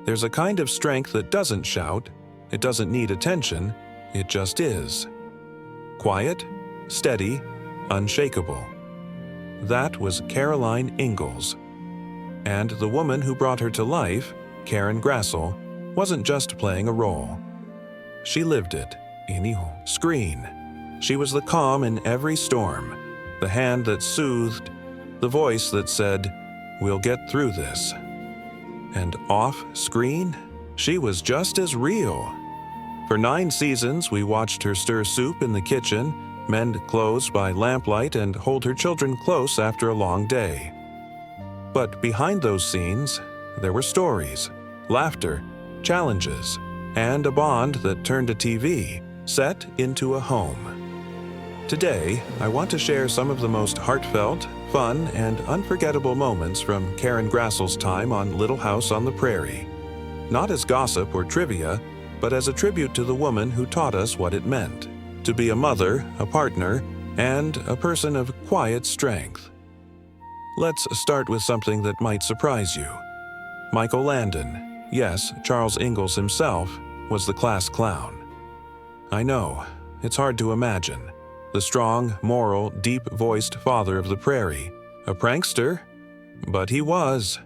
There's a kind of strength that doesn't shout, it doesn't need attention, it just is. Quiet, steady, unshakable. That was Caroline Ingalls. And the woman who brought her to life, Karen Grassle, wasn't just playing a role. She lived it, screen. She was the calm in every storm, the hand that soothed, the voice that said, "We'll get through this." And off-screen, she was just as real. For 9 seasons, we watched her stir soup in the kitchen, mend clothes by lamplight, and hold her children close after a long day. But behind those scenes, there were stories, laughter, challenges, and a bond that turned a TV set into a home. Today, I want to share some of the most heartfelt, fun, and unforgettable moments from Karen Grassle's time on Little House on the Prairie. Not as gossip or trivia, but as a tribute to the woman who taught us what it meant to be a mother, a partner, and a person of quiet strength. Let's start with something that might surprise you. Michael Landon, yes, Charles Ingalls himself, was the class clown. I know, it's hard to imagine. The strong, moral, deep-voiced father of the Prairie, a prankster, but he was.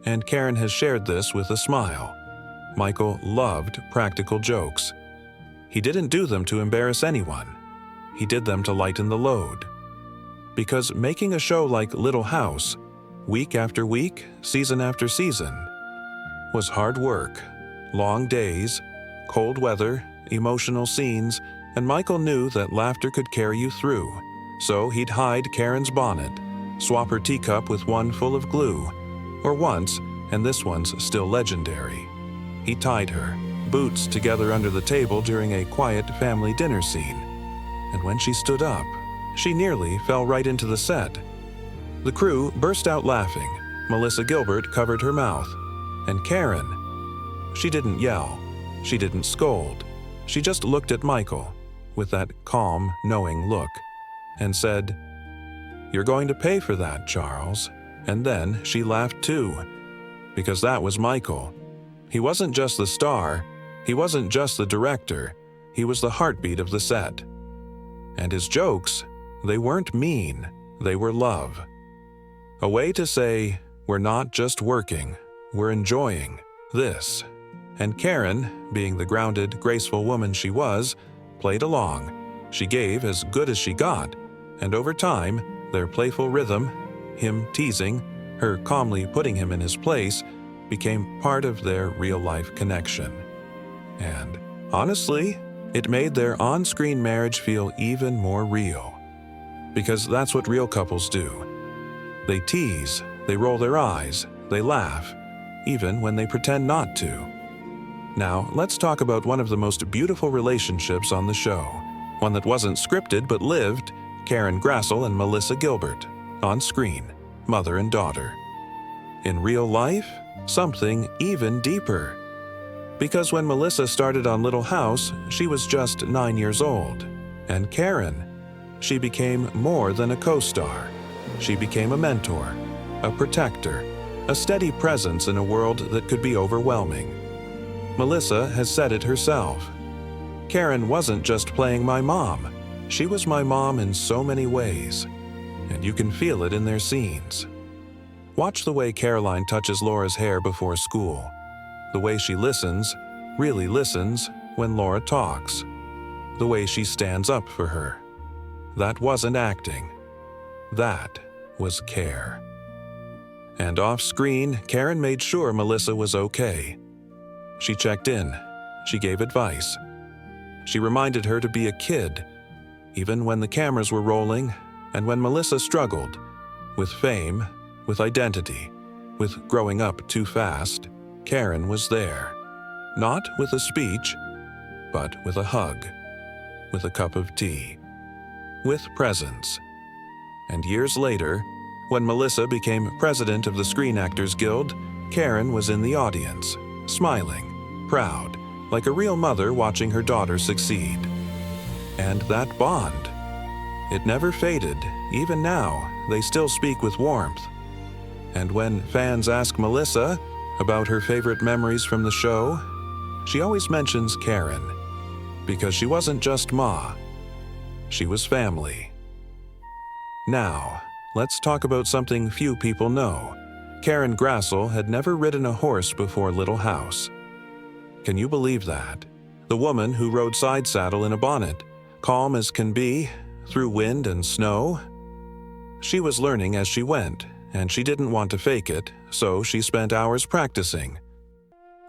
And Karen has shared this with a smile. Michael loved practical jokes. He didn't do them to embarrass anyone. He did them to lighten the load. Because making a show like Little House, week after week, season after season, was hard work, long days, cold weather, emotional scenes, and Michael knew that laughter could carry you through, so he'd hide Karen's bonnet, swap her teacup with one full of glue, or once, and this one's still legendary, he tied her, boots together under the table during a quiet family dinner scene, and when she stood up, she nearly fell right into the set. The crew burst out laughing. Melissagilbert covered her mouth, and Karen, she didn't yell, she didn't scold, she just looked at Michael with that calm, knowing look, and said, "You're going to pay for that, Charles." And then she laughed too, because that was Michael. He wasn't just the star, he wasn't just the director, he was the heartbeat of the set. And his jokes, they weren't mean, they were love. A way to say, we're not just working, we're enjoying this. And Karen, being the grounded, graceful woman she was, played along. She gave as good as she got, and over time, their playful rhythm, him teasing, her calmly putting him in his place, became part of their real-life connection. And honestly, it made their on-screen marriage feel even more real. Because that's what real couples do. They tease, they roll their eyes, they laugh, even when they pretend not to. Now, let's talk about one of the most beautiful relationships on the show. One that wasn't scripted but lived, Karen Grassle and Melissagilbert. On screen, mother and daughter. In real life, something even deeper. Because when Melissa started on Little House, she was just 9 years old. And Karen, she became more than a co-star. She became a mentor, a protector, a steady presence in a world that could be overwhelming. Melissa has said it herself. Karen wasn't just playing my mom. She was my mom in so many ways. And you can feel it in their scenes. Watch the way Caroline touches Laura's hair before school. The way she listens, really listens, when Laura talks. The way she stands up for her. That wasn't acting. That was care. And off-screen, Karen made sure Melissa was okay. She checked in. She gave advice. She reminded her to be a kid, even when the cameras were rolling and when Melissa struggled with fame, with identity, with growing up too fast. Karen was there, not with a speech, but with a hug, with a cup of tea, with presence. And years later, when Melissa became president of the Screen Actors Guild, Karen was in the audience, smiling, proud, like a real mother watching her daughter succeed. And that bond, it never faded. Even now, they still speak with warmth. And when fans ask Melissa about her favorite memories from the show, she always mentions Karen, because she wasn't just Ma, she was family. Now, let's talk about something few people know. Karen Grassle had never ridden a horse before Little House. Can you believe that? The woman who rode side saddle in a bonnet, calm as can be, through wind and snow? She was learning as she went, and she didn't want to fake it, so she spent hours practicing.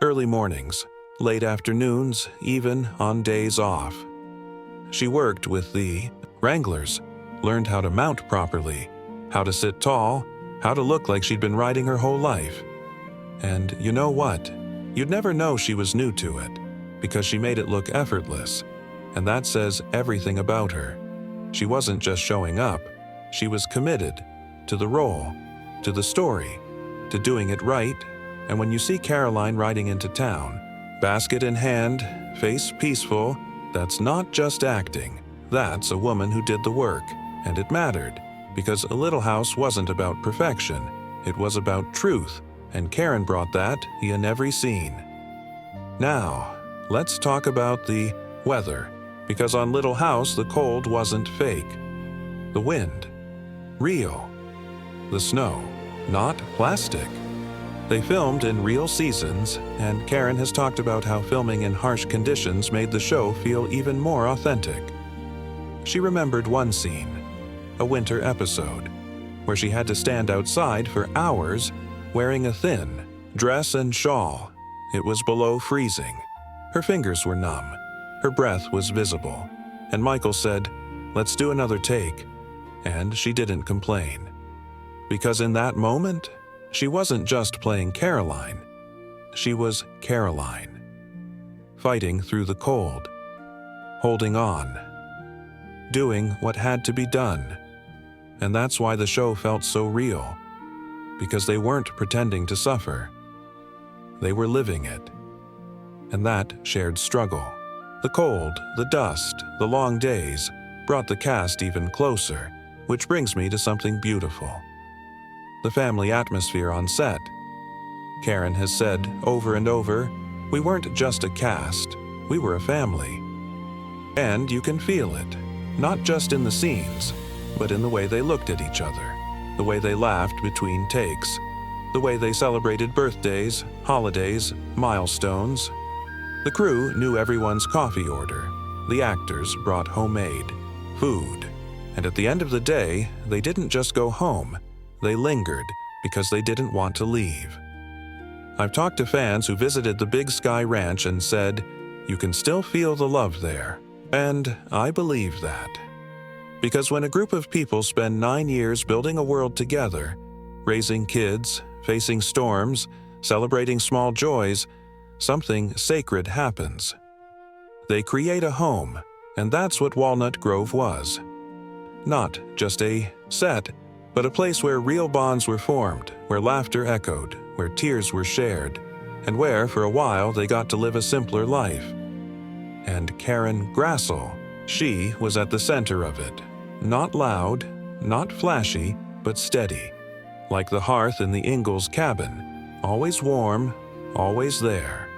Early mornings, late afternoons, even on days off. She worked with the wranglers, learned how to mount properly, how to sit tall, how to look like she'd been riding her whole life. And you know what? You'd never know she was new to it, because she made it look effortless, and that says everything about her. She wasn't just showing up, she was committed to the role, to the story, to doing it right. And when you see Caroline riding into town, basket in hand, face peaceful, that's not just acting. That's a woman who did the work, and it mattered, because a Little House wasn't about perfection. It was about truth, and Karen brought that in every scene. Now, let's talk about the weather, because on Little House the cold wasn't fake. The wind, real. The snow, not plastic. They filmed in real seasons, and Karen has talked about how filming in harsh conditions made the show feel even more authentic. She remembered one scene, a winter episode, where she had to stand outside for hours wearing a thin dress and shawl. It was below freezing. Her fingers were numb. Her breath was visible. And Michael said, "Let's do another take." And she didn't complain. Because in that moment, she wasn't just playing Caroline. She was Caroline. Fighting through the cold. Holding on. Doing what had to be done. And that's why the show felt so real. Because they weren't pretending to suffer. They were living it. And that shared struggle. The cold, the dust, the long days brought the cast even closer, which brings me to something beautiful. The family atmosphere on set. Karen has said over and over, we weren't just a cast, we were a family. And you can feel it, not just in the scenes, but in the way they looked at each other, the way they laughed between takes, the way they celebrated birthdays, holidays, milestones. The crew knew everyone's coffee order. The actors brought homemade food. And at the end of the day, they didn't just go home. They lingered because they didn't want to leave. I've talked to fans who visited the Big Sky Ranch and said, you can still feel the love there. And I believe that. Because when a group of people spend 9 years building a world together, raising kids, facing storms, celebrating small joys, something sacred happens. They create a home, and that's what Walnut Grove was. Not just a set, but a place where real bonds were formed, where laughter echoed, where tears were shared, and where, for a while, they got to live a simpler life. And Karen Grassle, she was at the center of it. Not loud, not flashy, but steady. Like the hearth in the Ingalls cabin, always warm, always there.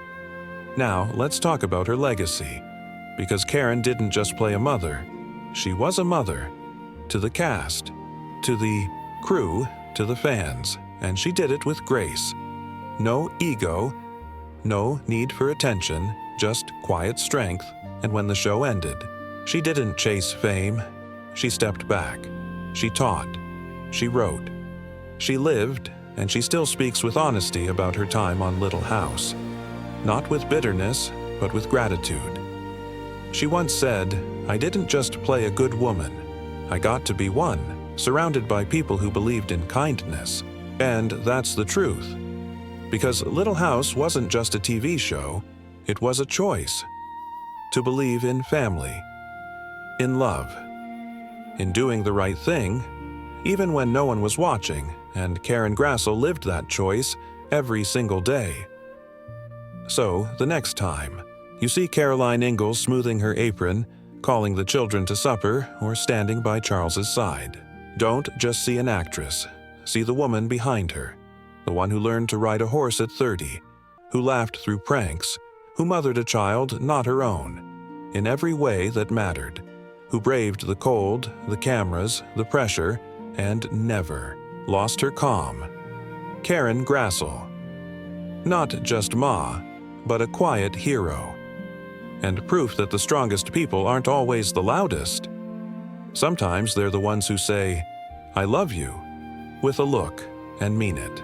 Now, let's talk about her legacy. Because Karen didn't just play a mother, she was a mother. To the cast, to the crew, to the fans, and she did it with grace. No ego, no need for attention, just quiet strength, and when the show ended, she didn't chase fame. She stepped back. She taught. She wrote. She lived, and she still speaks with honesty about her time on Little House. Not with bitterness, but with gratitude. She once said, I didn't just play a good woman. I got to be one, surrounded by people who believed in kindness. And that's the truth. Because Little House wasn't just a TV show, it was a choice. To believe in family, in love, in doing the right thing, even when no one was watching, and Karen Grassle lived that choice every single day. So, the next time, you see Caroline Ingalls smoothing her apron, calling the children to supper, or standing by Charles's side. Don't just see an actress. See the woman behind her. the one who learned to ride a horse at 30, who laughed through pranks, who mothered a child not her own, in every way that mattered, who braved the cold, the cameras, the pressure, and never lost her calm. Karen Grassle. Not just Ma, but a quiet hero. And proof that the strongest people aren't always the loudest. Sometimes they're the ones who say, "I love you," with a look and mean it.